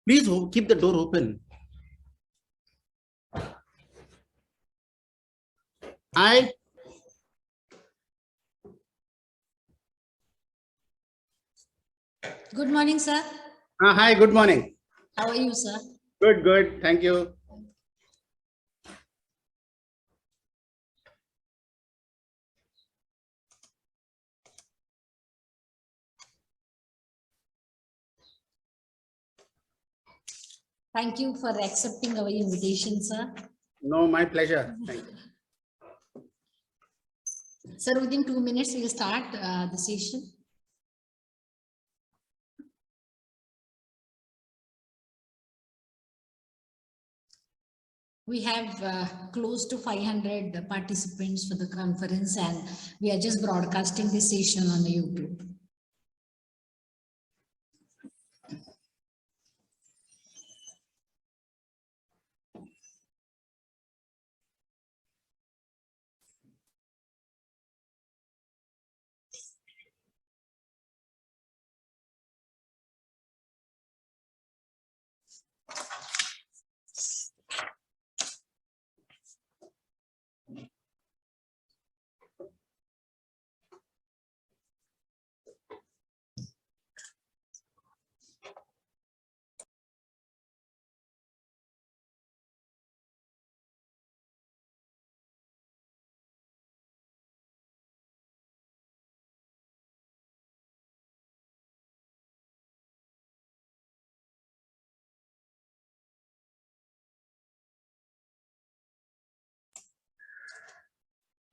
Please keep the door open. Hi. Good morning, sir. Hi, good morning. How are you, sir? Good, good. Thank you. Thank you for accepting our invitation, sir. No, my pleasure. Thank you. Sir, within 2 minutes, we'll start the session. We have close to 500 participants for the conference, and we are just broadcasting this session on the YouTube.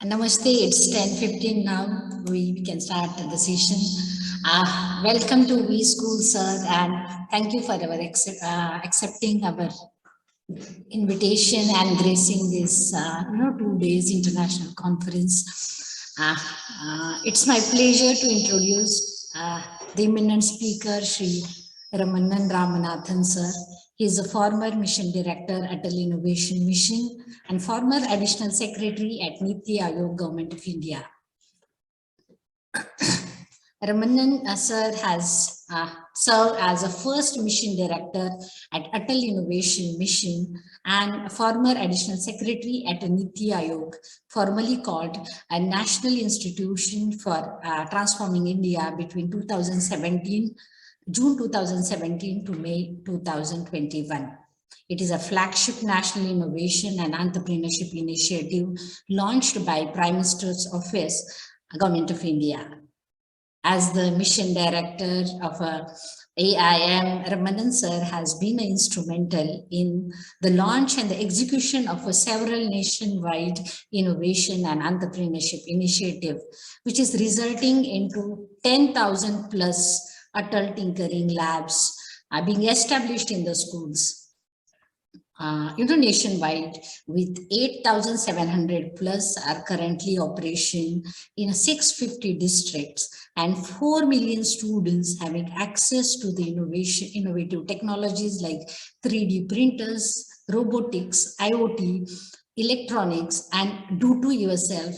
Namaste, it's 10:15 now. We can start the session. Welcome to V School, sir, and thank you for our accepting our invitation and gracing this 2 days international conference. It's my pleasure to introduce the eminent speaker, Shri Raman Ramanathan, sir. He is a former mission director at Atal Innovation Mission and former additional secretary at NITI Aayog, Government of India. Ramanan sir has served as a first mission director at Atal Innovation Mission and former additional secretary at NITI Aayog, formerly called a National Institution for Transforming India between June 2017 to May 2021. It is a flagship national innovation and entrepreneurship initiative launched by Prime Minister's Office, Government of India. As the mission director of AIM, Ramanan sir has been instrumental in the launch and the execution of several nationwide innovation and entrepreneurship initiative, which is resulting into 10,000 plus Atal tinkering labs being established in the schools. Nationwide, with 8,700 plus are currently operation in 650 districts and 4 million students having access to the innovative technologies like 3D printers, robotics, IoT, electronics, and do-to-yourself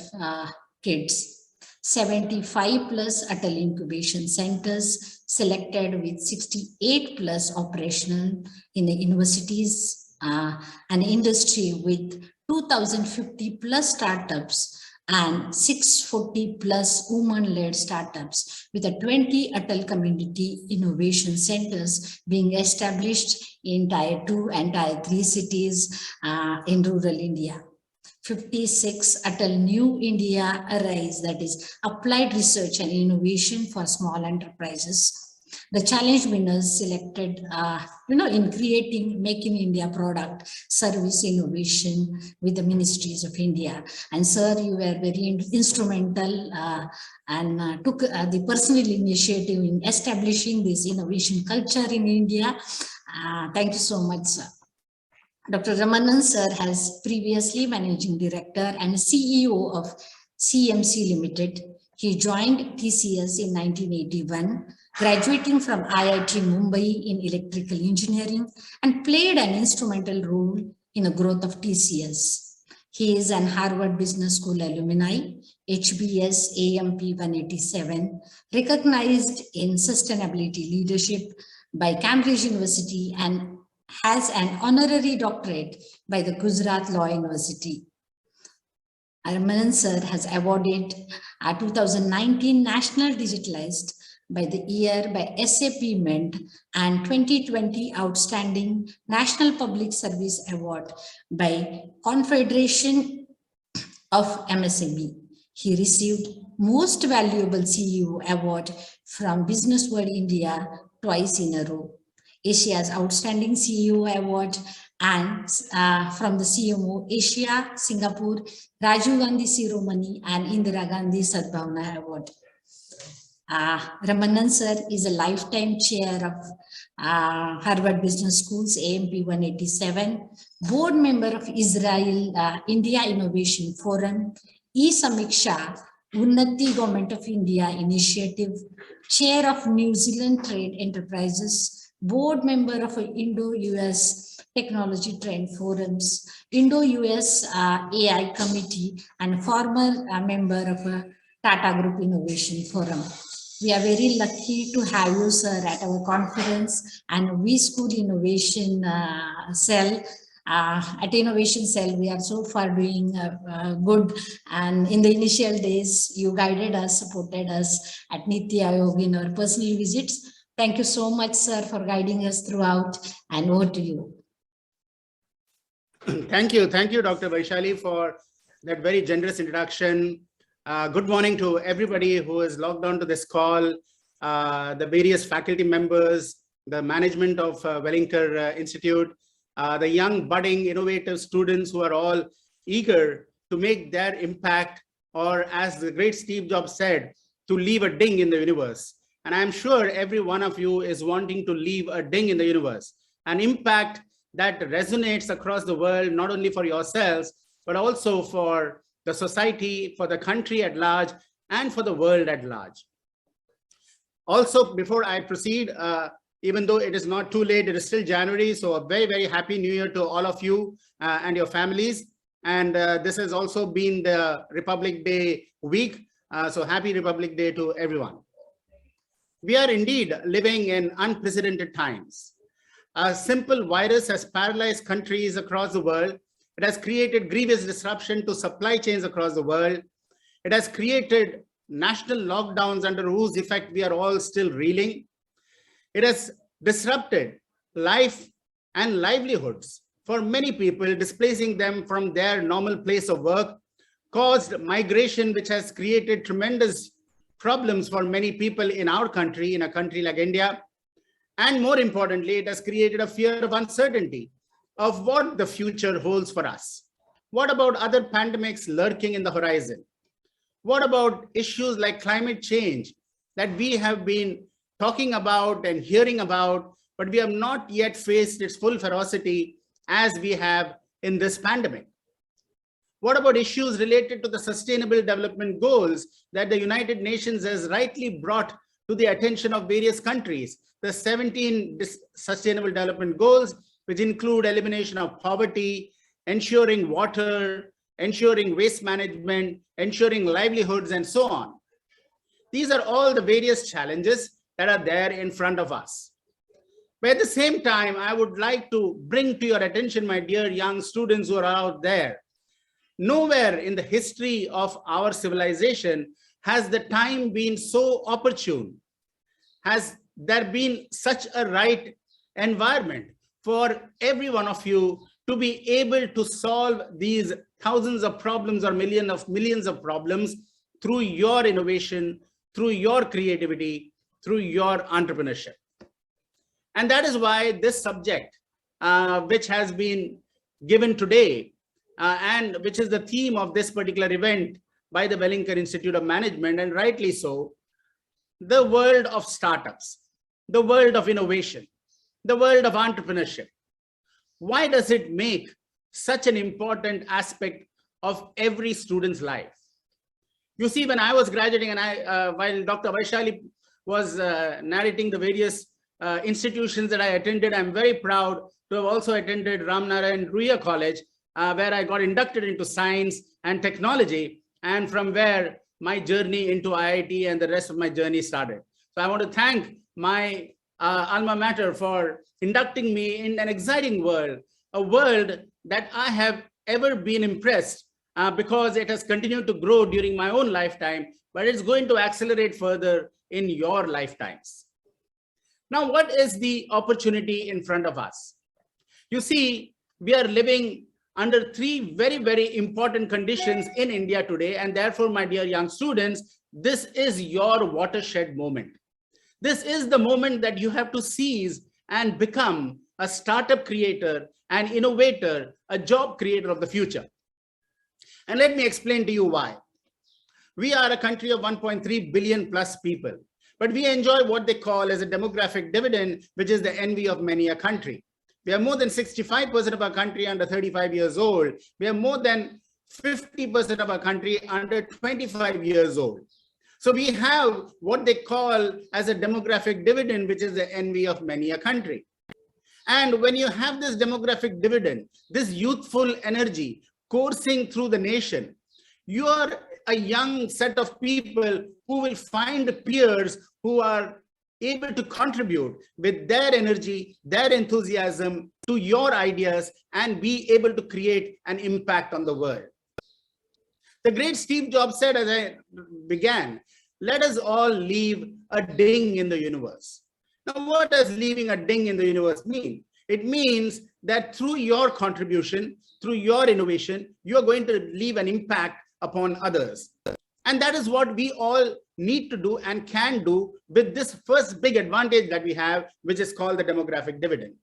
kits. 75 plus Atal incubation centers selected with 68 plus operational in the universities an industry with 2,050 plus startups and 640 plus women-led startups with a 20 Atal community innovation centers being established in Tier 2 and Tier 3 cities in rural India. 56 Atal New India Arise, that is applied research and innovation for small enterprises. The challenge winners selected, in creating Make in India product, service innovation with the ministries of India. And sir, you were very instrumental and took the personal initiative in establishing this innovation culture in India. Thank you so much, sir. Dr. Ramanan sir has previously managing director and CEO of CMC Limited. He joined TCS in 1981, graduating from IIT Mumbai in electrical engineering and played an instrumental role in the growth of TCS. He is an Harvard Business School alumni, HBS AMP 187, recognized in sustainability leadership by Cambridge University and has an honorary doctorate by the Gujarat Law University. Ramanathan sir has awarded 2019 National Digitalized by the Year by SAP Mint and 2020 Outstanding National Public Service Award by Confederation of MSME. He received Most Valuable CEO Award from Business World India twice in a row. Asia's Outstanding CEO Award and from the CMO Asia, Singapore, Rajiv Gandhi Shiromani and Indira Gandhi Sadbhavana Award. Ramanathan sir is a lifetime chair of Harvard Business School's AMP 187, board member of Israel India Innovation Forum, E-Samiksha, Unnati Government of India Initiative, chair of New Zealand Trade Enterprises, board member of Indo-US Technology Trend Forums, Indo-US AI Committee, and former member of Tata Group Innovation Forum. We are very lucky to have you, sir, at our conference, and we School Innovation Cell. At Innovation Cell, we are so far doing good. And in the initial days, you guided us, supported us at NITI Aayog in our personal visits. Thank you so much, sir, for guiding us throughout, and over to you. Thank you, Dr. Vaishali, for that very generous introduction. Good morning to everybody who is logged on to this call, the various faculty members, the management of Wellington Institute, the young budding innovative students who are all eager to make their impact, or as the great Steve Jobs said, to leave a ding in the universe. And I'm sure every one of you is wanting to leave a ding in the universe, an impact that resonates across the world, not only for yourselves, but also for the society, for the country at large, and for the world at large. Also, before I proceed, even though it is not too late, it is still January, so a very, very happy New Year to all of you and your families. And this has also been the Republic Day week, so happy Republic Day to everyone. We are indeed living in unprecedented times. A simple virus has paralyzed countries across the world. It has created grievous disruption to supply chains across the world. It has created national lockdowns under whose effect we are all still reeling. It has disrupted life and livelihoods for many people, displacing them from their normal place of work, caused migration, which has created tremendous problems for many people in our country, in a country like India. And more importantly, it has created a fear of uncertainty of what the future holds for us. What about other pandemics lurking in the horizon? What about issues like climate change that we have been talking about and hearing about, but we have not yet faced its full ferocity as we have in this pandemic? What about issues related to the Sustainable Development Goals that the United Nations has rightly brought to the attention of various countries? The 17 Sustainable Development Goals, which include elimination of poverty, ensuring water, ensuring waste management, ensuring livelihoods, and so on. These are all the various challenges that are there in front of us. But at the same time, I would like to bring to your attention, my dear young students who are out there, nowhere in the history of our civilization has the time been so opportune, has there been such a right environment for every one of you to be able to solve these thousands of problems or millions of problems through your innovation, through your creativity, through your entrepreneurship. And that is why this subject, which has been given today, and which is the theme of this particular event by the Wellington Institute of Management, and rightly so, the world of startups, the world of innovation, the world of entrepreneurship. Why does it make such an important aspect of every student's life? You see, when I was graduating, and while Dr. Vaishali was narrating the various institutions that I attended, I'm very proud to have also attended Ramnarayan Ruya College, where I got inducted into science and technology, and from where my journey into IIT and the rest of my journey started. So I want to thank my alma mater for inducting me in an exciting world, a world that I have ever been impressed because it has continued to grow during my own lifetime, but it's going to accelerate further in your lifetimes. Now, what is the opportunity in front of us? You see, we are living under three very, very important conditions in India today. And therefore, my dear young students, this is your watershed moment. This is the moment that you have to seize and become a startup creator, an innovator, a job creator of the future. And let me explain to you why. We are a country of 1.3 billion plus people, but we enjoy what they call as a demographic dividend, which is the envy of many a country. We have more than 65% of our country under 35 years old. We have more than 50% of our country under 25 years old. So we have what they call as a demographic dividend, which is the envy of many a country. And when you have this demographic dividend, this youthful energy coursing through the nation, you are a young set of people who will find peers who are able to contribute with their energy, their enthusiasm to your ideas and be able to create an impact on the world. The great Steve Jobs said as I began, let us all leave a ding in the universe. Now, what does leaving a ding in the universe mean? It means that through your contribution, through your innovation, you are going to leave an impact upon others. And that is what we all need to do and can do with this first big advantage that we have, which is called the demographic dividend.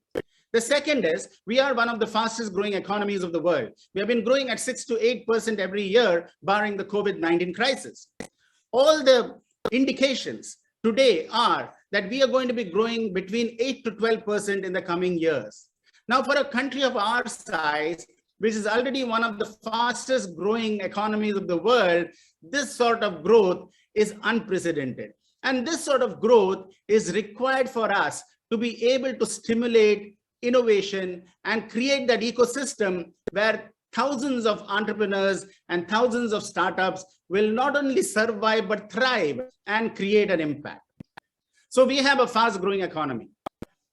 The second is we are one of the fastest growing economies of the world. We have been growing at 6 to 8% every year, barring the COVID-19 crisis. All the indications today are that we are going to be growing between 8 to 12% in the coming years. Now, for a country of our size, which is already one of the fastest growing economies of the world, this sort of growth is unprecedented. And this sort of growth is required for us to be able to stimulate innovation and create that ecosystem where thousands of entrepreneurs and thousands of startups will not only survive, but thrive and create an impact. So we have a fast growing economy.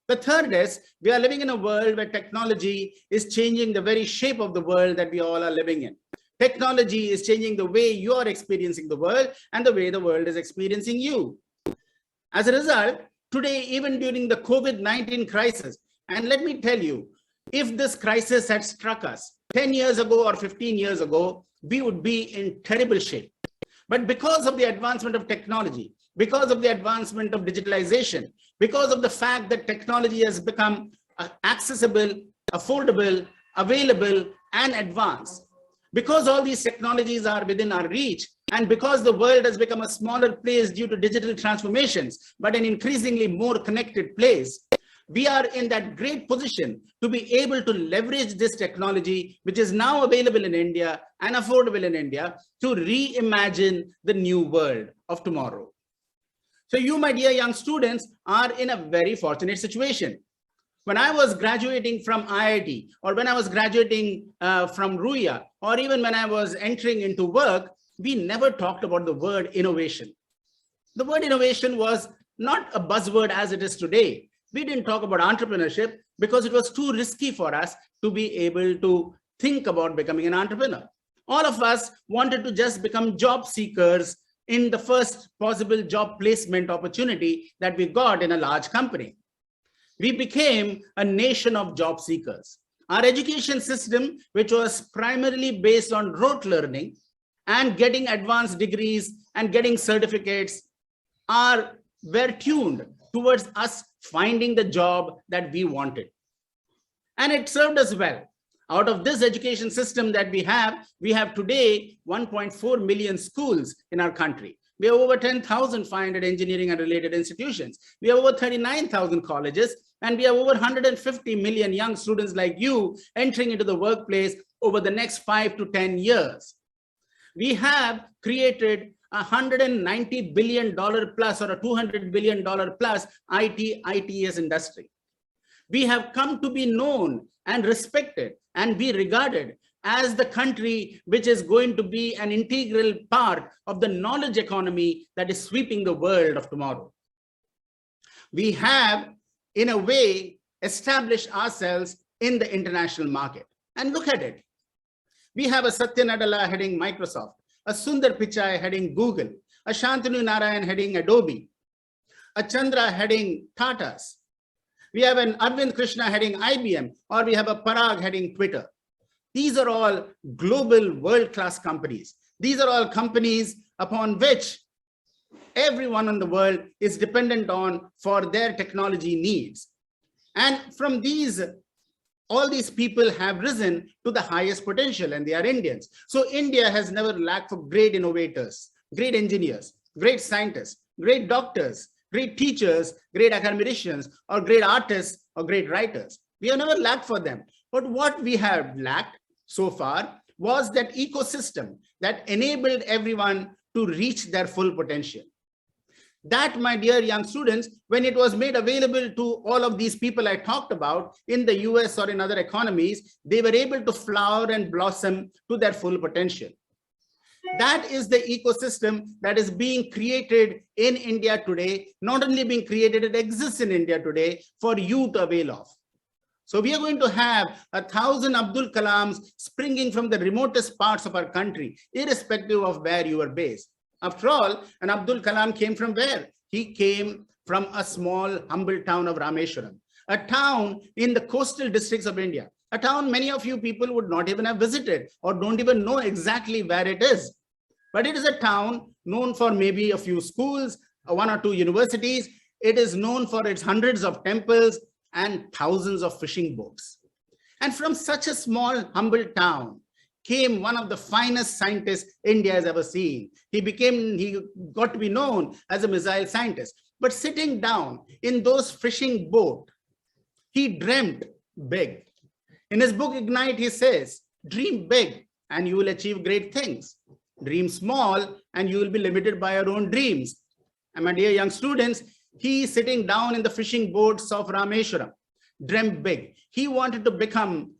The third is we are living in a world where technology is changing the very shape of the world that we all are living in. Technology is changing the way you are experiencing the world and the way the world is experiencing you. As a result, today, even during the COVID-19 crisis, and let me tell you, if this crisis had struck us 10 years ago or 15 years ago, we would be in terrible shape. But because of the advancement of technology, because of the advancement of digitalization, because of the fact that technology has become accessible, affordable, available, and advanced, because all these technologies are within our reach, and because the world has become a smaller place due to digital transformations, but an increasingly more connected place, we are in that great position to be able to leverage this technology, which is now available in India and affordable in India, to reimagine the new world of tomorrow. So you, my dear young students, are in a very fortunate situation. When I was graduating from IIT, or when I was graduating from RUIA, or even when I was entering into work, we never talked about the word innovation. The word innovation was not a buzzword as it is today. We didn't talk about entrepreneurship because it was too risky for us to be able to think about becoming an entrepreneur. All of us wanted to just become job seekers in the first possible job placement opportunity that we got in a large company. We became a nation of job seekers. Our education system, which was primarily based on rote learning and getting advanced degrees and getting certificates, were tuned towards us finding the job that we wanted. And it served us well. Out of this education system that we have today 1.4 million schools in our country. We have over 10,500 engineering and related institutions. We have over 39,000 colleges, and we have over 150 million young students like you entering into the workplace over the next 5 to 10 years. We have created $190 billion plus or a $200 billion plus ITES industry. We have come to be known and respected and be regarded as the country which is going to be an integral part of the knowledge economy that is sweeping the world of tomorrow. We have, in a way, established ourselves in the international market. And look at it. We have a Satya Nadella heading Microsoft, a Sundar Pichai heading Google, a Shantanu Narayan heading Adobe, a Chandra heading Tata's. We have an Arvind Krishna heading IBM, or we have a Parag heading Twitter. These are all global world-class companies. These are all companies upon which everyone in the world is dependent on for their technology needs. And from these, all these people have risen to the highest potential, and they are Indians. So India has never lacked for great innovators, great engineers, great scientists, great doctors, great teachers, great academicians, or great artists, or great writers. We have never lacked for them. But what we have lacked so far was that ecosystem that enabled everyone to reach their full potential. That, my dear young students, when it was made available to all of these people I talked about in the US or in other economies, they were able to flower and blossom to their full potential. That is the ecosystem that is being created in India today, not only being created, it exists in India today for you to avail of. So we are going to have 1,000 Abdul Kalams springing from the remotest parts of our country, irrespective of where you are based. After all, an Abdul Kalam came from where? He came from a small, humble town of Rameshwaram, a town in the coastal districts of India, a town many of you people would not even have visited or don't even know exactly where it is. But it is a town known for maybe a few schools, one or two universities. It is known for its hundreds of temples and thousands of fishing boats. And from such a small, humble town came one of the finest scientists India has ever seen. He got to be known as a missile scientist. But sitting down in those fishing boat, he dreamt big. In his book, Ignite, he says, dream big and you will achieve great things. Dream small and you will be limited by your own dreams. And my dear young students, he sitting down in the fishing boats of Rameshwaram, dreamt big. He wanted to become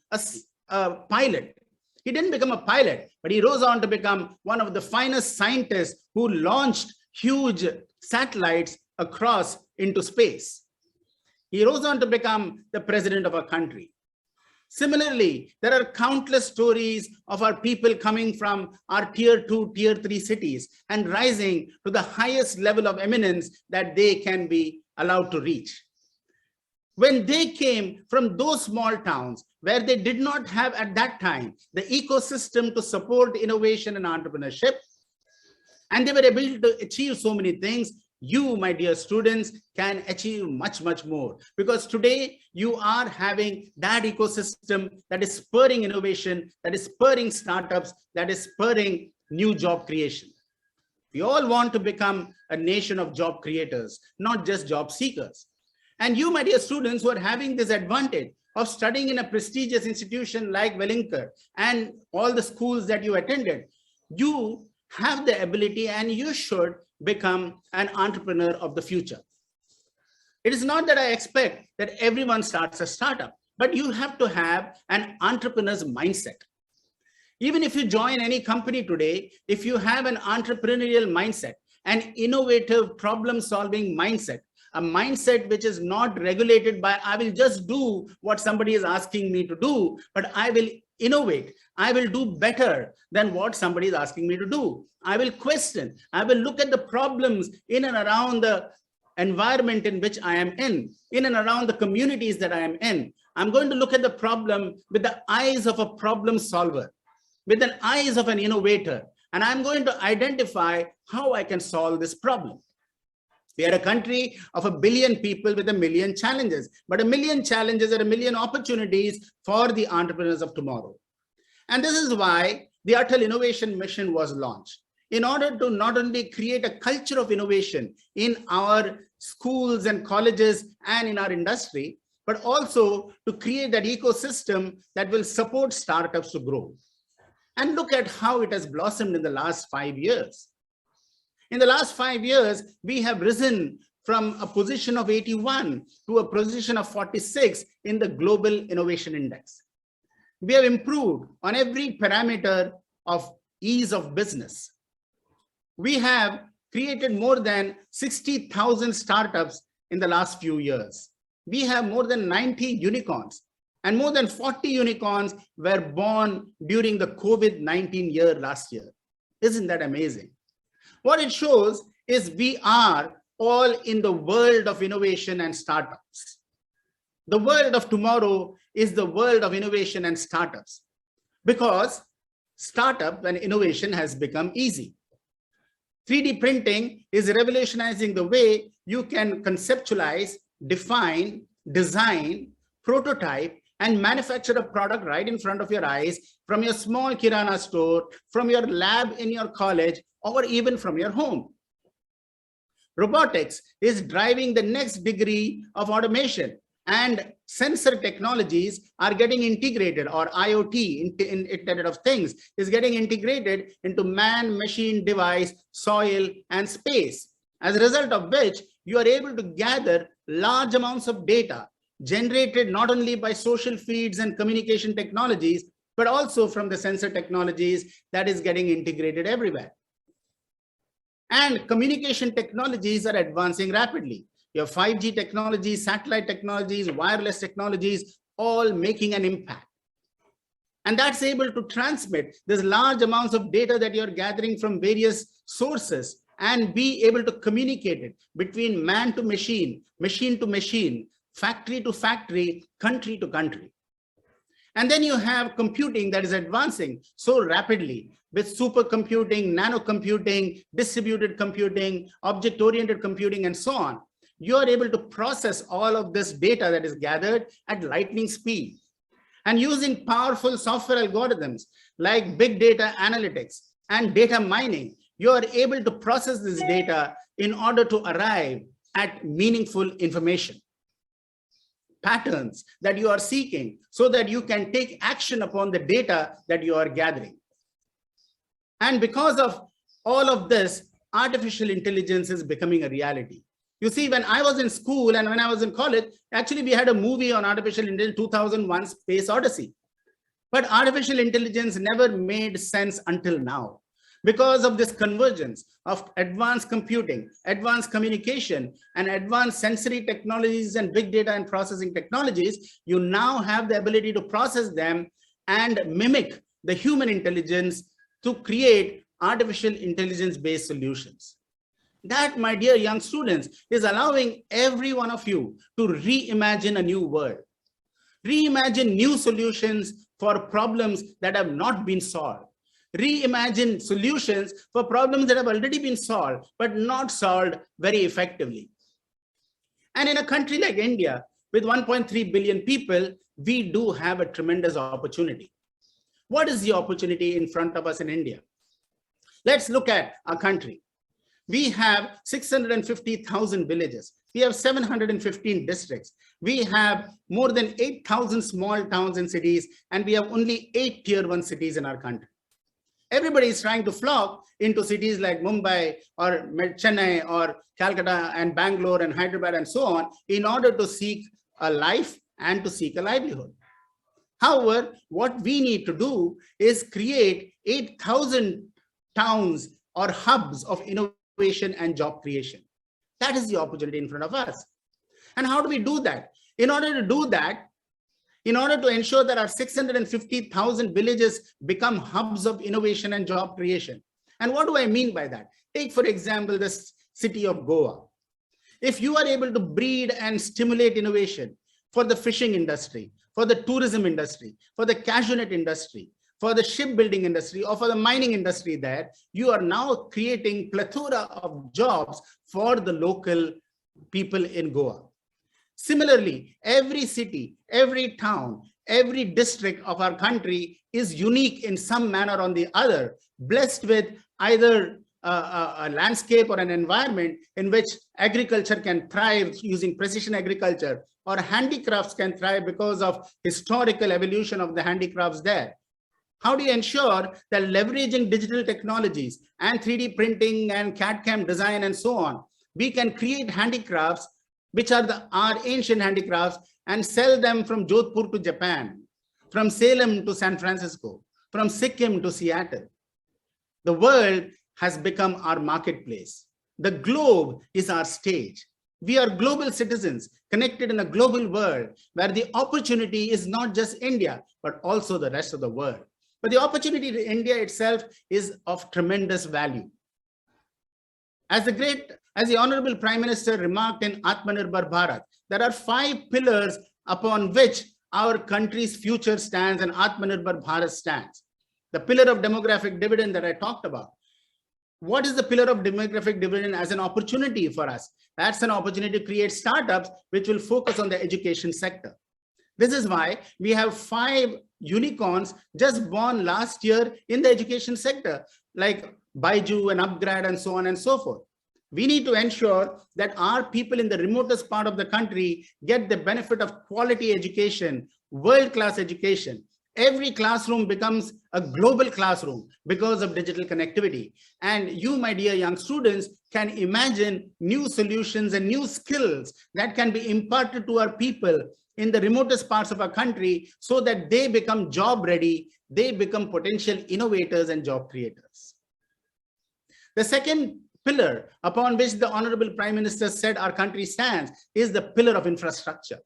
a pilot. He didn't become a pilot, but he rose on to become one of the finest scientists who launched huge satellites across into space. He rose on to become the president of our country. Similarly, there are countless stories of our people coming from our tier 2, tier 3 cities and rising to the highest level of eminence that they can be allowed to reach. When they came from those small towns where they did not have at that time the ecosystem to support innovation and entrepreneurship, and they were able to achieve so many things, you, my dear students, can achieve much, much more, because today you are having that ecosystem that is spurring innovation, that is spurring startups, that is spurring new job creation. We all want to become a nation of job creators, not just job seekers. And you, my dear students, who are having this advantage of studying in a prestigious institution like Wellinger and all the schools that you attended, you have the ability and you should become an entrepreneur of the future. It is not that I expect that everyone starts a startup, but you have to have an entrepreneur's mindset. Even if you join any company today, if you have an entrepreneurial mindset, an innovative problem-solving mindset, a mindset which is not regulated by, I will just do what somebody is asking me to do, but I will innovate. I will do better than what somebody is asking me to do. I will question. I will look at the problems in and around the environment in which I am in and around the communities that I am in. I'm going to look at the problem with the eyes of a problem solver, with the eyes of an innovator, and I'm going to identify how I can solve this problem. We are a country of 1 billion people with 1 million challenges, but 1 million challenges are 1 million opportunities for the entrepreneurs of tomorrow. And this is why the Atal Innovation Mission was launched, in order to not only create a culture of innovation in our schools and colleges and in our industry, but also to create that ecosystem that will support startups to grow. And look at how it has blossomed in the last 5 years. In the last 5 years, we have risen from a position of 81 to a position of 46 in the Global Innovation Index. We have improved on every parameter of ease of business. We have created more than 60,000 startups in the last few years. We have more than 90 unicorns, and more than 40 unicorns were born during the COVID-19 year last year. Isn't that amazing? What it shows is we are all in the world of innovation and startups. The world of tomorrow is the world of innovation and startups, because startup and innovation has become easy. 3D printing is revolutionizing the way you can conceptualize, define, design, prototype, and manufacture a product right in front of your eyes from your small kirana store, from your lab in your college, or even from your home. Robotics is driving the next degree of automation, and sensor technologies are getting integrated, or IoT, Internet of Things, is getting integrated into man, machine, device, soil, and space. As a result of which, you are able to gather large amounts of data generated not only by social feeds and communication technologies, but also from the sensor technologies that is getting integrated everywhere. And communication technologies are advancing rapidly. Your 5G technologies, satellite technologies, wireless technologies, all making an impact. And that's able to transmit this large amounts of data that you're gathering from various sources and be able to communicate it between man to machine to machine, factory to factory, country to country. And then you have computing that is advancing so rapidly with supercomputing, nanocomputing, distributed computing, object-oriented computing, and so on. You are able to process all of this data that is gathered at lightning speed. And using powerful software algorithms like big data analytics and data mining, you are able to process this data in order to arrive at meaningful information, patterns that you are seeking, so that you can take action upon the data that you are gathering. And because of all of this, artificial intelligence is becoming a reality. You see, when I was in school and when I was in college, actually we had a movie on artificial intelligence, 2001 Space Odyssey. But artificial intelligence never made sense until now. Because of this convergence of advanced computing, advanced communication, and advanced sensory technologies and big data and processing technologies, you now have the ability to process them and mimic the human intelligence to create artificial intelligence-based solutions. That, my dear young students, is allowing every one of you to reimagine a new world. Reimagine new solutions for problems that have not been solved. Reimagine solutions for problems that have already been solved, but not solved very effectively. And in a country like India, with 1.3 billion people, we do have a tremendous opportunity. What is the opportunity in front of us in India? Let's look at our country. We have 650,000 villages. We have 715 districts. We have more than 8,000 small towns and cities, and we have only 8 tier 1 cities in our country. Everybody is trying to flock into cities like Mumbai or Chennai or Calcutta and Bangalore and Hyderabad and so on in order to seek a life and to seek a livelihood. However, what we need to do is create 8,000 towns or hubs of innovation and job creation. That is the opportunity in front of us. And how do we do that? In order to do that, in order to ensure that our 650,000 villages become hubs of innovation and job creation. And what do I mean by that? Take, for example, this city of Goa. If you are able to breed and stimulate innovation for the fishing industry, for the tourism industry, for the cashew nut industry, for the shipbuilding industry, or for the mining industry there, you are now creating plethora of jobs for the local people in Goa. Similarly, every city, every town, every district of our country is unique in some manner or the other, blessed with either a landscape or an environment in which agriculture can thrive using precision agriculture, or handicrafts can thrive because of historical evolution of the handicrafts there. How do you ensure that leveraging digital technologies and 3D printing and CAD/CAM design and so on, we can create handicrafts which are our ancient handicrafts and sell them from Jodhpur to Japan, from Salem to San Francisco, from Sikkim to Seattle? The world has become our marketplace. The globe is our stage. We are global citizens connected in a global world where the opportunity is not just India, but also the rest of the world. But the opportunity in India itself is of tremendous value. As the Honorable Prime Minister remarked in Atmanirbhar Bharat, there are 5 pillars upon which our country's future stands and Atmanirbhar Bharat stands. The pillar of demographic dividend that I talked about. What is the pillar of demographic dividend as an opportunity for us? That's an opportunity to create startups which will focus on the education sector. This is why we have 5 unicorns just born last year in the education sector, like Baiju and Upgrad and so on and so forth. We need to ensure that our people in the remotest part of the country get the benefit of quality education, world-class education. Every classroom becomes a global classroom because of digital connectivity. And you, my dear young students, can imagine new solutions and new skills that can be imparted to our people in the remotest parts of our country so that they become job ready, they become potential innovators and job creators. The second pillar upon which the Honorable Prime Minister said our country stands is the pillar of infrastructure.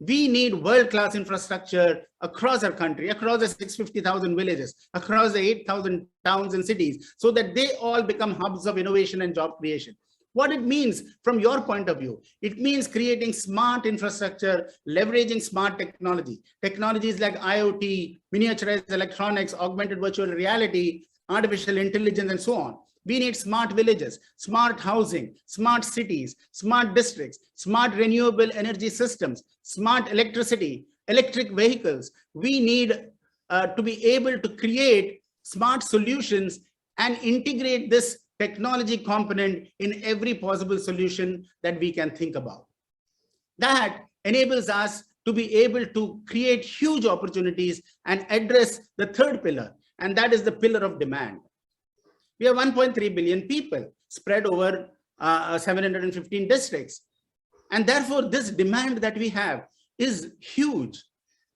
We need world-class infrastructure across our country, across the 650,000 villages, across the 8,000 towns and cities, so that they all become hubs of innovation and job creation. What it means from your point of view, it means creating smart infrastructure, leveraging smart technology. Technologies like IoT, miniaturized electronics, augmented virtual reality, artificial intelligence, and so on. We need smart villages, smart housing, smart cities, smart districts, smart renewable energy systems, smart electricity, electric vehicles. We need to be able to create smart solutions and integrate this technology component in every possible solution that we can think about. That enables us to be able to create huge opportunities and address the third pillar, and that is the pillar of demand. We have 1.3 billion people spread over 715 districts. And therefore, this demand that we have is huge.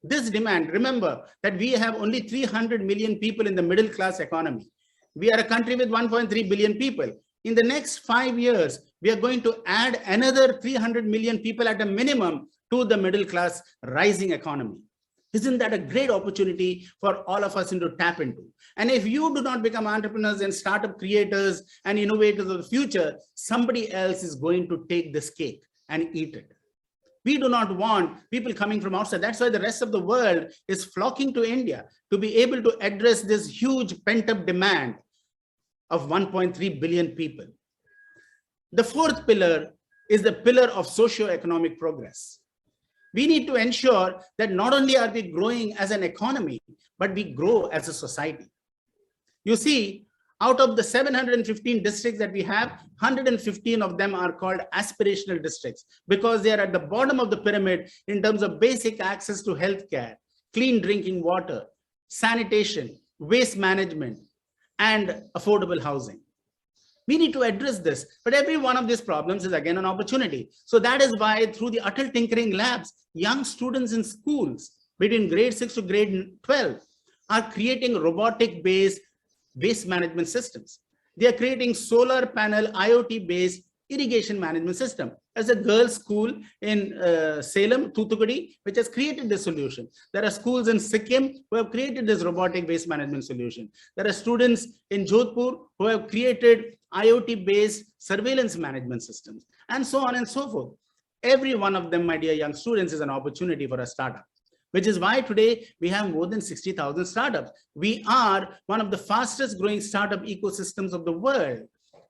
This demand, remember that we have only 300 million people in the middle class economy. We are a country with 1.3 billion people. In the next 5 years, we are going to add another 300 million people at a minimum to the middle class rising economy. Isn't that a great opportunity for all of us to tap into? And if you do not become entrepreneurs and startup creators and innovators of the future, somebody else is going to take this cake and eat it. We do not want people coming from outside. That's why the rest of the world is flocking to India to be able to address this huge pent-up demand of 1.3 billion people. The fourth pillar is the pillar of socio-economic progress. We need to ensure that not only are we growing as an economy, but we grow as a society. You see, out of the 715 districts that we have, 115 of them are called aspirational districts because they are at the bottom of the pyramid in terms of basic access to healthcare, clean drinking water, sanitation, waste management, and affordable housing. We need to address this, but every one of these problems is again an opportunity. So that is why through the Atal Tinkering Labs, young students in schools between grade 6 to grade 12 are creating robotic-based waste management systems. They are creating solar panel IoT-based irrigation management system. There's a girls' school in Salem, Thoothukudi, which has created this solution. There are schools in Sikkim who have created this robotic waste management solution. There are students in Jodhpur who have created IoT-based surveillance management systems, and so on and so forth. Every one of them, my dear young students, is an opportunity for a startup, which is why today we have more than 60,000 startups. We are one of the fastest growing startup ecosystems of the world.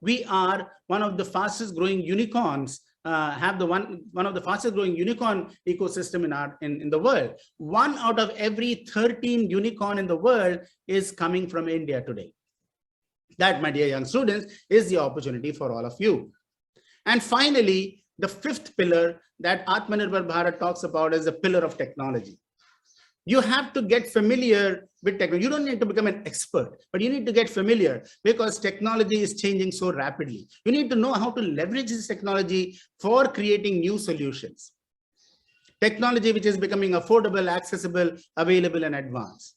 We are one of the fastest growing unicorns, have the one of the fastest growing unicorn ecosystem in the world. 1 out of every 13 unicorn in the world is coming from India today. That, my dear young students, is the opportunity for all of you. And finally, the fifth pillar that Atmanirbhar Bharat talks about is the pillar of technology. You have to get familiar with technology. You don't need to become an expert, but you need to get familiar because technology is changing so rapidly. You need to know how to leverage this technology for creating new solutions. Technology which is becoming affordable, accessible, available, and advanced.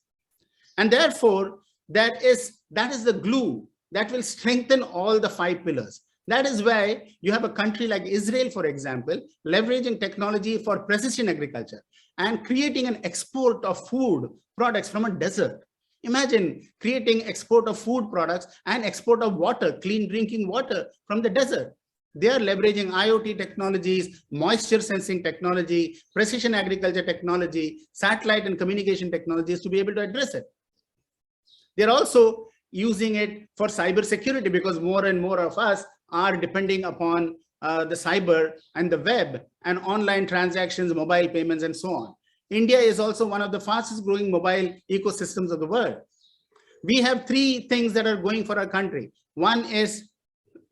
And therefore, that is the glue that will strengthen all the 5 pillars. That is why you have a country like Israel, for example, leveraging technology for precision agriculture and creating an export of food products from a desert. Imagine creating export of food products and export of water, clean drinking water from the desert. They are leveraging IoT technologies, moisture sensing technology, precision agriculture technology, satellite and communication technologies to be able to address it. They're also using it for cyber security because more and more of us are depending upon the cyber and the web and online transactions, mobile payments, and so on. India is also one of the fastest growing mobile ecosystems of the world. We have three things that are going for our country. One is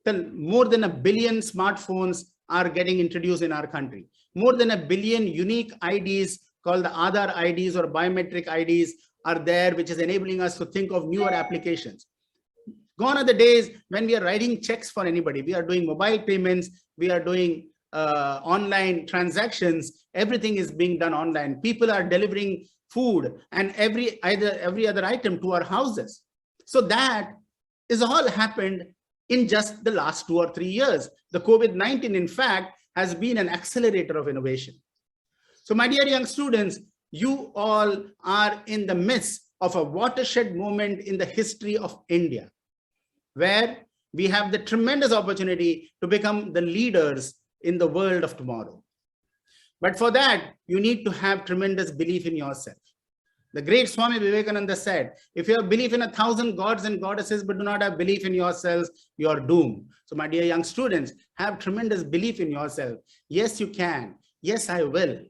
more than 1 billion smartphones are getting introduced in our country. More than 1 billion unique IDs called the Aadhaar IDs or biometric IDs are there, which is enabling us to think of newer applications. Gone are the days when we are writing checks for anybody. We are doing mobile payments. We are doing online transactions. Everything is being done online. People are delivering food and every other item to our houses. So that is all happened in just the last 2 or 3 years. The COVID-19, in fact, has been an accelerator of innovation. So my dear young students, you all are in the midst of a watershed moment in the history of India, where we have the tremendous opportunity to become the leaders in the world of tomorrow. But for that, you need to have tremendous belief in yourself. The great Swami Vivekananda said, if you have belief in 1,000 gods and goddesses, but do not have belief in yourselves, you are doomed. So my dear young students, have tremendous belief in yourself. Yes, you can. Yes, I will.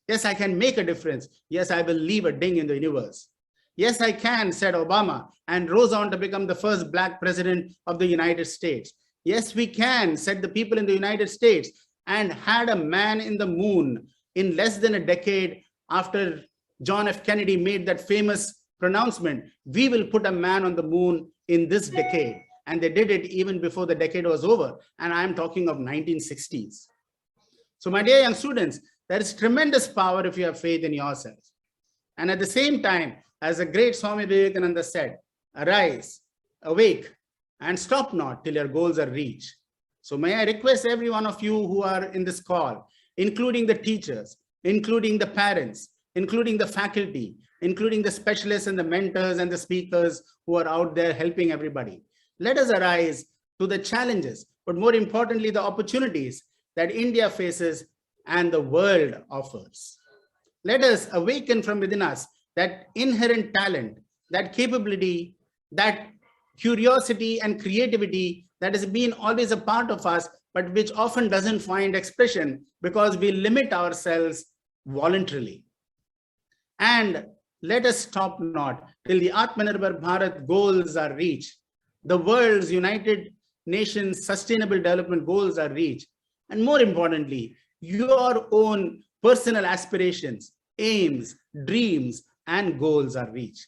Yes, I can make a difference. Yes, I will leave a ding in the universe. Yes, I can, said Obama, and rose on to become the first Black president of the United States. Yes, we can, said the people in the United States, and had a man in the moon in less than a decade after John F. Kennedy made that famous pronouncement, we will put a man on the moon in this decade. And they did it even before the decade was over. And I'm talking of 1960s. So my dear young students, there is tremendous power if you have faith in yourself. And at the same time, as the great Swami Vivekananda said, arise, awake, and stop not till your goals are reached. So may I request every one of you who are in this call, including the teachers, including the parents, including the faculty, including the specialists and the mentors and the speakers who are out there helping everybody. Let us arise to the challenges, but more importantly, the opportunities that India faces and the world offers. Let us awaken from within us that inherent talent, that capability, that curiosity and creativity that has been always a part of us, but which often doesn't find expression because we limit ourselves voluntarily. And let us stop not till the Atmanirbhar Bharat goals are reached, the world's United Nations Sustainable Development Goals are reached, and more importantly, your own personal aspirations, aims, dreams, and goals are reached.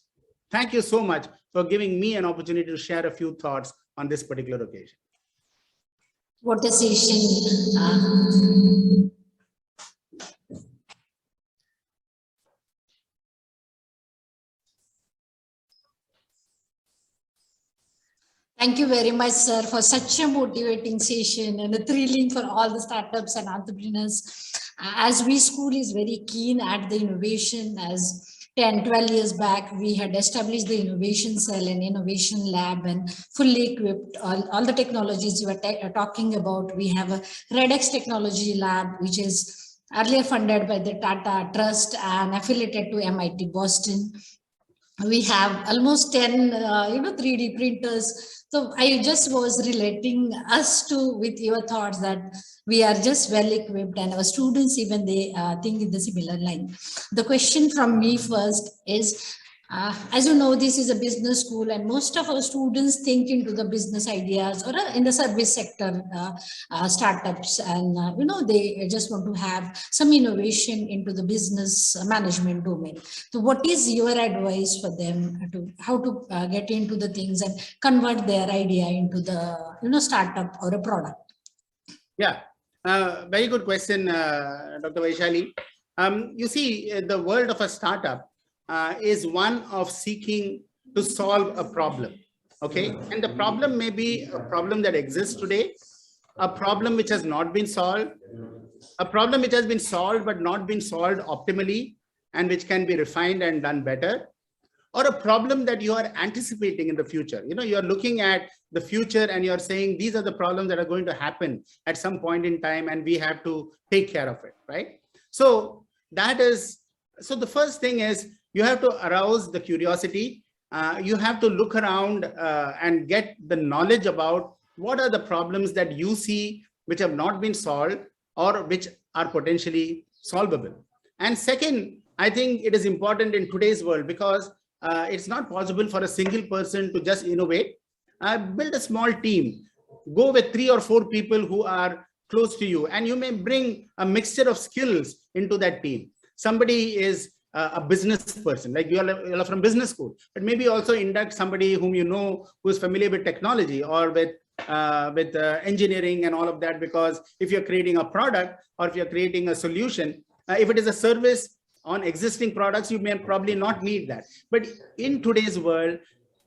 Thank you so much for giving me an opportunity to share a few thoughts on this particular occasion. What a session. Thank you very much, sir, for such a motivating session and a thrilling for all the startups and entrepreneurs. As we school is very keen at the innovation, as 10, 12 years back, we had established the innovation cell and innovation lab and fully equipped all the technologies you were talking about. We have a RedX technology lab, which is earlier funded by the Tata Trust and affiliated to MIT Boston. We have almost 10 3D printers. So I just was relating us to with your thoughts that we are just well equipped, and our students even they think in the similar line. The question from me first is, as you know, this is a business school, and most of our students think into the business ideas or in the service sector startups, and they just want to have some innovation into the business management domain. So what is your advice for them to how to get into the things and convert their idea into the startup or a product? Yeah, very good question, Dr. Vaishali. You see, the world of a startup is one of seeking to solve a problem. Okay. And the problem may be a problem that exists today, a problem which has not been solved, a problem which has been solved but not been solved optimally, and which can be refined and done better, or a problem that you are anticipating in the future. You're looking at the future and you're saying these are the problems that are going to happen at some point in time, and we have to take care of it, right? So the first thing is you have to arouse the curiosity. You have to look around and get the knowledge about what are the problems that you see which have not been solved or which are potentially solvable. And second, I think it is important in today's world because it's not possible for a single person to just innovate. Build a small team. Go with 3 or 4 people who are close to you, and you may bring a mixture of skills into that team. Somebody is a business person, like you're from business school, but maybe also induct somebody whom you know who is familiar with technology or with engineering and all of that, because if you're creating a product or if you're creating a solution, if it is a service on existing products, you may probably not need that. But in today's world,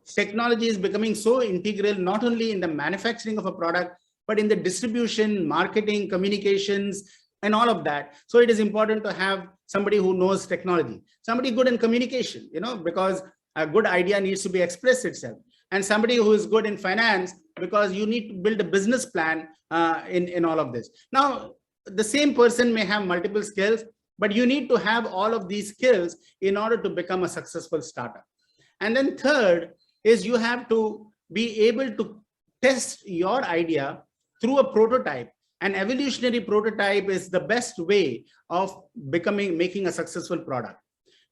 technology is becoming so integral, not only in the manufacturing of a product, but in the distribution, marketing, communications, and all of that. So it is important to have somebody who knows technology, somebody good in communication, because a good idea needs to be expressed itself, and somebody who is good in finance, because you need to build a business plan in all of this. Now, the same person may have multiple skills, but you need to have all of these skills in order to become a successful startup. And then third is you have to be able to test your idea through a prototype. An evolutionary prototype is the best way of making a successful product.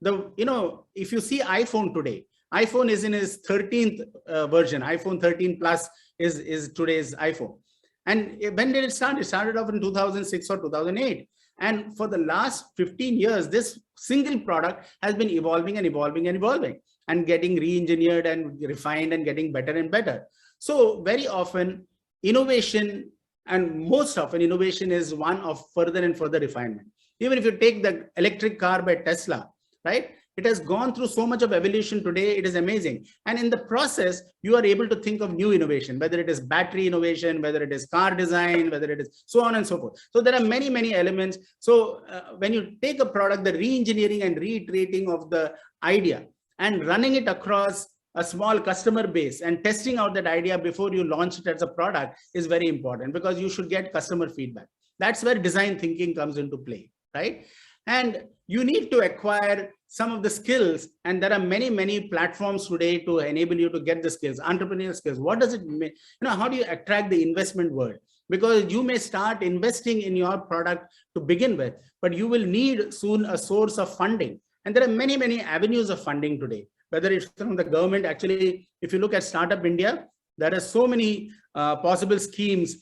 If you see iPhone today, iPhone is in its 13th version. iPhone 13 Plus is today's iPhone. And when did it start? It started off in 2006 or 2008. And for the last 15 years, this single product has been evolving and evolving and evolving and getting re-engineered and refined and getting better and better. So very often innovation, and most often innovation, is one of further and further refinement. Even if you take the electric car by Tesla, right? It has gone through so much of evolution today. It is amazing. And in the process, you are able to think of new innovation, whether it is battery innovation, whether it is car design, whether it is so on and so forth. So there are many, many elements. So when you take a product, the re-engineering and reiterating of the idea and running it across a small customer base and testing out that idea before you launch it as a product is very important, because you should get customer feedback. That's where design thinking comes into play, right? And you need to acquire some of the skills, and there are many, many platforms today to enable you to get the skills, entrepreneurial skills. What does it mean? How do you attract the investment world? Because you may start investing in your product to begin with, but you will need soon a source of funding. And there are many, many avenues of funding today, whether it's from the government. Actually, if you look at Startup India, there are so many possible schemes,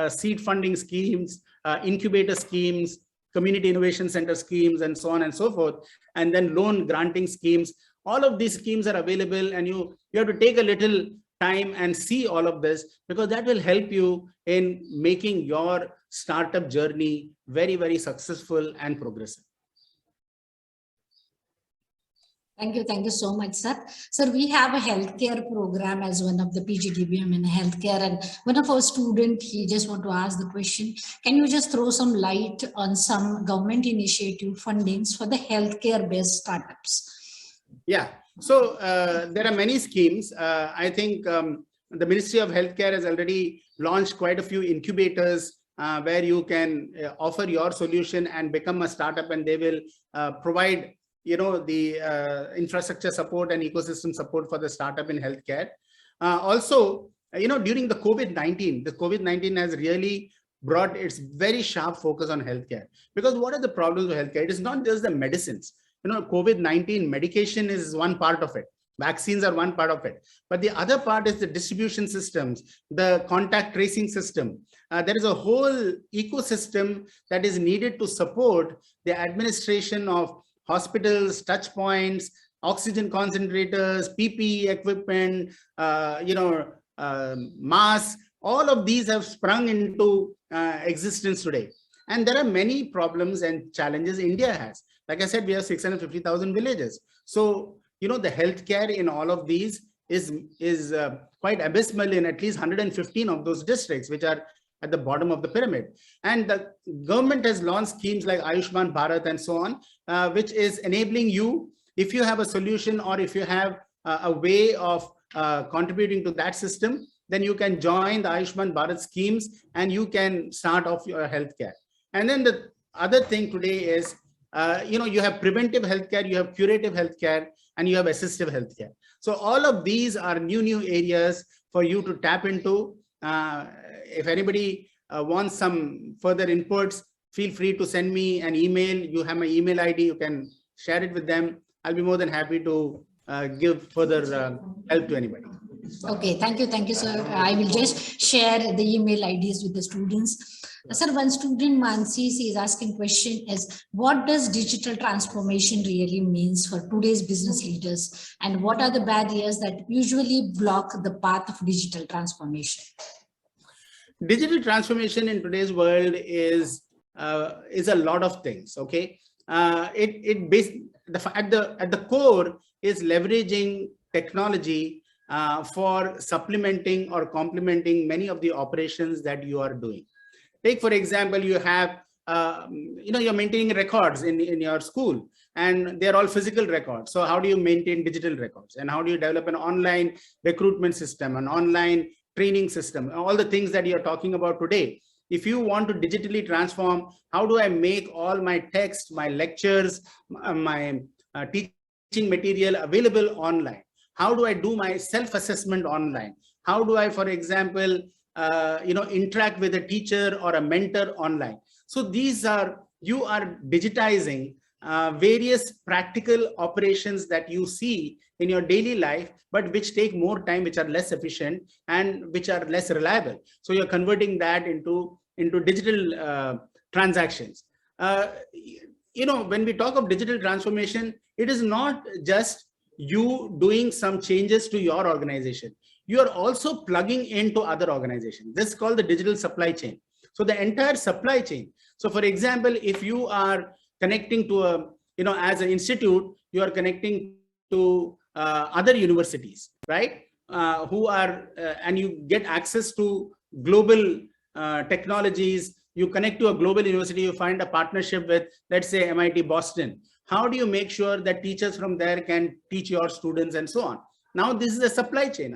seed funding schemes, incubator schemes, community innovation center schemes, and so on and so forth, and then loan granting schemes. All of these schemes are available, and you have to take a little time and see all of this, because that will help you in making your startup journey very, very successful and progressive. Thank you. Thank you so much, sir. Sir, we have a healthcare program as one of the PGDBM in healthcare, and one of our students, he just want to ask the question, can you just throw some light on some government initiative fundings for the healthcare-based startups? Yeah, so there are many schemes. I think the Ministry of Healthcare has already launched quite a few incubators where you can offer your solution and become a startup, and they will provide the infrastructure support and ecosystem support for the startup in healthcare. Also, during the COVID-19 has really brought its very sharp focus on healthcare, because what are the problems with healthcare? It is not just the medicines. COVID-19 medication is one part of it. Vaccines are one part of it. But the other part is the distribution systems, the contact tracing system. There is a whole ecosystem that is needed to support the administration of hospitals, touch points, oxygen concentrators, PPE equipment, masks. All of these have sprung into existence today. And there are many problems and challenges India has. Like I said, we have 650,000 villages. So, the healthcare in all of these is quite abysmal in at least 115 of those districts, which are at the bottom of the pyramid. And the government has launched schemes like Ayushman Bharat and so on, which is enabling you, if you have a solution or if you have a way of contributing to that system, then you can join the Ayushman Bharat schemes and you can start off your healthcare. And then the other thing today is, you have preventive healthcare, you have curative healthcare, and you have assistive healthcare. So all of these are new areas for you to tap into. If anybody wants some further inputs, feel free to send me an email. You have my email ID. You can share it with them. I'll be more than happy to give further help to anybody. Okay, thank you, sir. I will just share the email IDs with the students. Sir, one student, Mansi, is asking question is, what does digital transformation really means for today's business leaders? And what are the barriers that usually block the path of digital transformation? Digital transformation in today's world is a lot of things. Okay, at the core is leveraging technology for supplementing or complementing many of the operations that you are doing. Take, for example, you have, you're maintaining records in your school, and they're all physical records. So how do you maintain digital records? And how do you develop an online recruitment system, an online training system, all the things that you're talking about today? If you want to digitally transform, how do I make all my text, my lectures, my teaching material available online? How do I do my self-assessment online? How do I, for example, interact with a teacher or a mentor online? So these are, you are digitizing various practical operations that you see in your daily life, but which take more time, which are less efficient and which are less reliable. So you're converting that into digital transactions. When we talk of digital transformation, it is not just you doing some changes to your organization. You are also plugging into other organizations. This is called the digital supply chain. So the entire supply chain. So for example, if you are connecting to as an institute, you are connecting to other universities, right? And you get access to global technologies. You connect to a global university, you find a partnership with, let's say, MIT Boston. How do you make sure that teachers from there can teach your students and so on? Now, this is a supply chain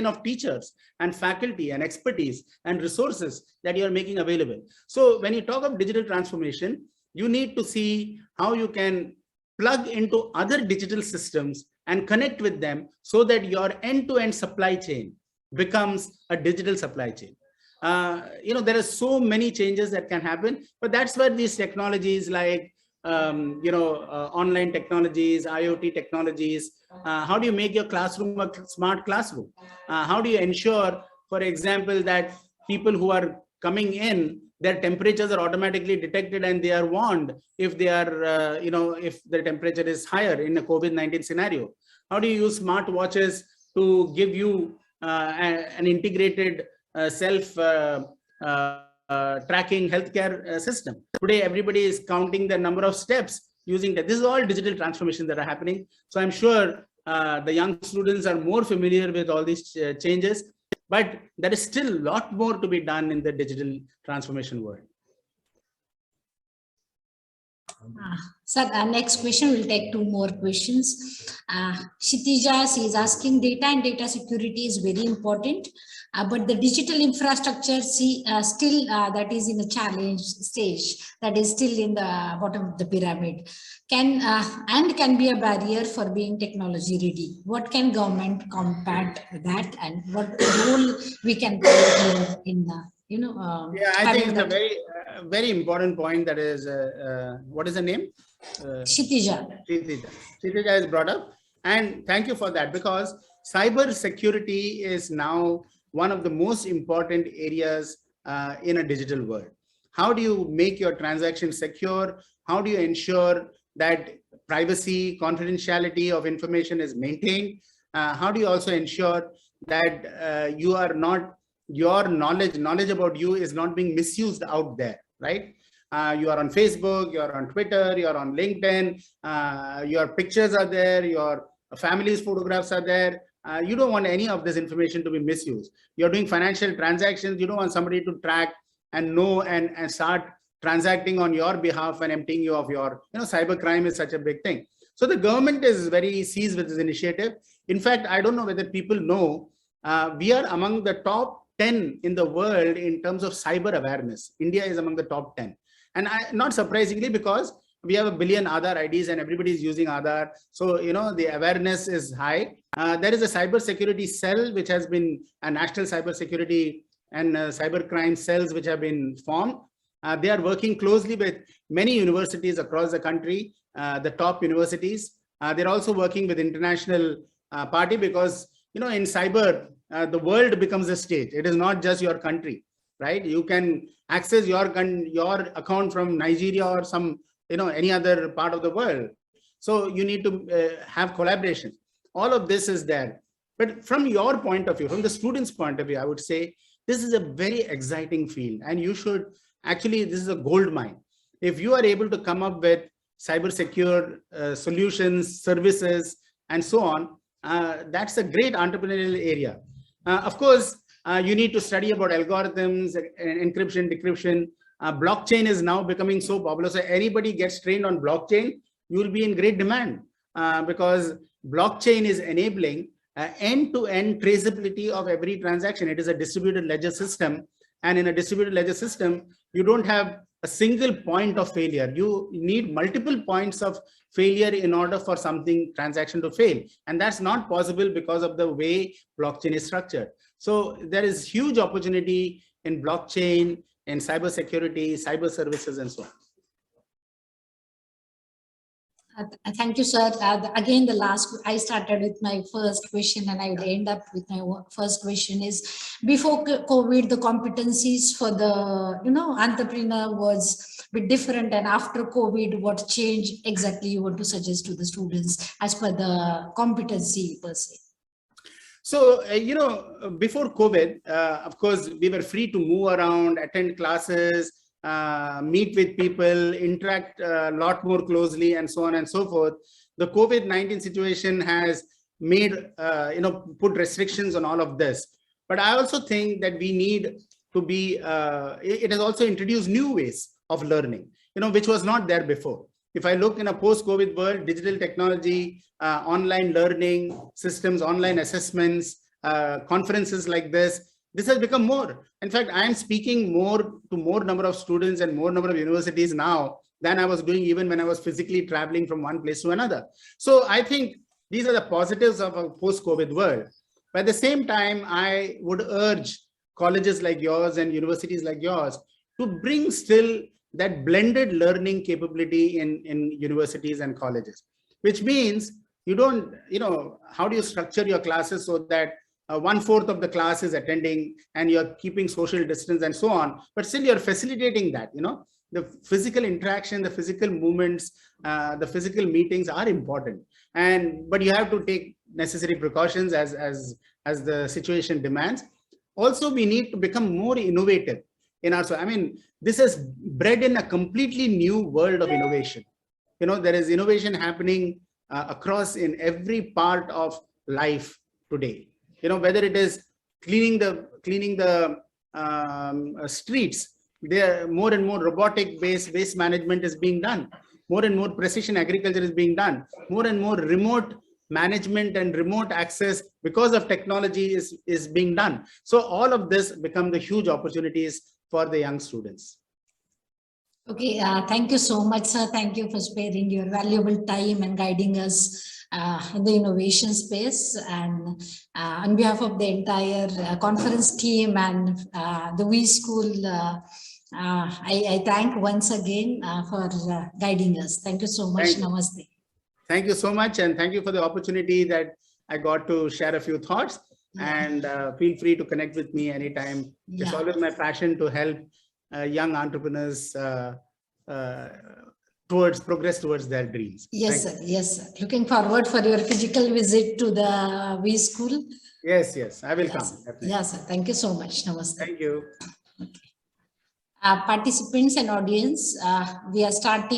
of teachers and faculty and expertise and resources that you are making available. So when you talk of digital transformation, you need to see how you can plug into other digital systems and connect with them so that your end-to-end supply chain becomes a digital supply chain. There are so many changes that can happen, but that's where these technologies like online technologies, IoT technologies, how do you make your classroom a smart classroom? How do you ensure, for example, that people who are coming in, their temperatures are automatically detected and they are warned if they are, if their temperature is higher in a COVID-19 scenario? How do you use smart watches to give you an integrated tracking healthcare system? Today, everybody is counting the number of steps using that. This is all digital transformation that are happening. So I'm sure the young students are more familiar with all these changes, but there is still a lot more to be done in the digital transformation world. Sir, our next question, we'll take two more questions. Kshitija is asking, data and data security is very important, but the digital infrastructure still that is in a challenge stage, that is still in the bottom of the pyramid, can be a barrier for being technology ready. What can government combat that, and what role we can play in the I think it's a very important point. That is, what is the name? Kshitija. Kshitija is brought up, and thank you for that, because cyber security is now one of the most important areas in a digital world. How do you make your transactions secure? How do you ensure that privacy, confidentiality of information is maintained? How do you also ensure that your knowledge about you is not being misused out there, right? You are on Facebook, you're on Twitter, you're on LinkedIn, your pictures are there, your families' photographs are there. You don't want any of this information to be misused. You're doing financial transactions. You don't want somebody to track and know and start transacting on your behalf and emptying you of your, cybercrime is such a big thing. So the government is very seized with this initiative. In fact, I don't know whether people know, we are among the top 10 in the world in terms of cyber awareness. India is among the top 10. And not surprisingly, because we have 1 billion Aadhaar IDs and everybody is using Aadhaar. So, the awareness is high. There is a cyber security cell, which has been a national cyber security and cyber crime cells, which have been formed. They are working closely with many universities across the country, the top universities. They're also working with international party because, in cyber, the world becomes a stage. It is not just your country, right? You can access your account from Nigeria or some, any other part of the world. So you need to have collaboration. All of this is there. But from your point of view, from the students' point of view, I would say this is a very exciting field, and you should actually, this is a gold mine. If you are able to come up with cyber secure solutions, services, and so on, that's a great entrepreneurial area. Of course, you need to study about algorithms, encryption, decryption. Blockchain is now becoming so popular. So anybody gets trained on blockchain, you will be in great demand because blockchain is enabling end-to-end traceability of every transaction. It is a distributed ledger system. And in a distributed ledger system, you don't have a single point of failure. You need multiple points of failure in order for something transaction to fail. And that's not possible because of the way blockchain is structured. So there is huge opportunity in blockchain, in cyber security, cyber services, and so on. Thank you, sir. Again, I started with my first question and I will end up with my first question is, before COVID, the competencies for the, entrepreneur was a bit different, and after COVID, what change exactly you want to suggest to the students as per the competency per se? So, before COVID, of course, we were free to move around, attend classes, meet with people, interact a lot more closely, and so on and so forth. The COVID-19 situation has made, put restrictions on all of this. But I also think that we need to be, it has also introduced new ways of learning, which was not there before. If I look in a post-COVID world, digital technology, online learning systems, online assessments, conferences like this has become more. In fact, I am speaking to more number of students and more number of universities now than I was doing even when I was physically traveling from one place to another. So I think these are the positives of a post-COVID world. But at the same time, I would urge colleges like yours and universities like yours to bring still that blended learning capability in universities and colleges, which means you don't, how do you structure your classes so that 1/4 of the class is attending and you're keeping social distance and so on, but still you're facilitating that, the physical interaction, the physical movements, the physical meetings are important. But you have to take necessary precautions as the situation demands. Also, we need to become more innovative in our, this has bred in a completely new world of innovation. There is innovation happening across in every part of life today. Whether it is cleaning the streets, there more and more robotic waste management is being done. More and more precision agriculture is being done. More and more remote management and remote access because of technology is being done. So all of this become the huge opportunities for the young students. Okay, thank you so much, sir. Thank you for sparing your valuable time and guiding us in the innovation space. And on behalf of the entire conference team and the V School, I thank once again for guiding us. Thank you so much. Namaste. Thank you so much. And thank you for the opportunity that I got to share a few thoughts. And feel free to connect with me anytime. It's always my passion to help young entrepreneurs progress towards their dreams. Yes, sir. Yes, sir. Looking forward for your physical visit to the V School. Yes, I will come. Definitely. Yes, sir. Thank you so much. Namaste. Thank you. Okay. Participants and audience, we are starting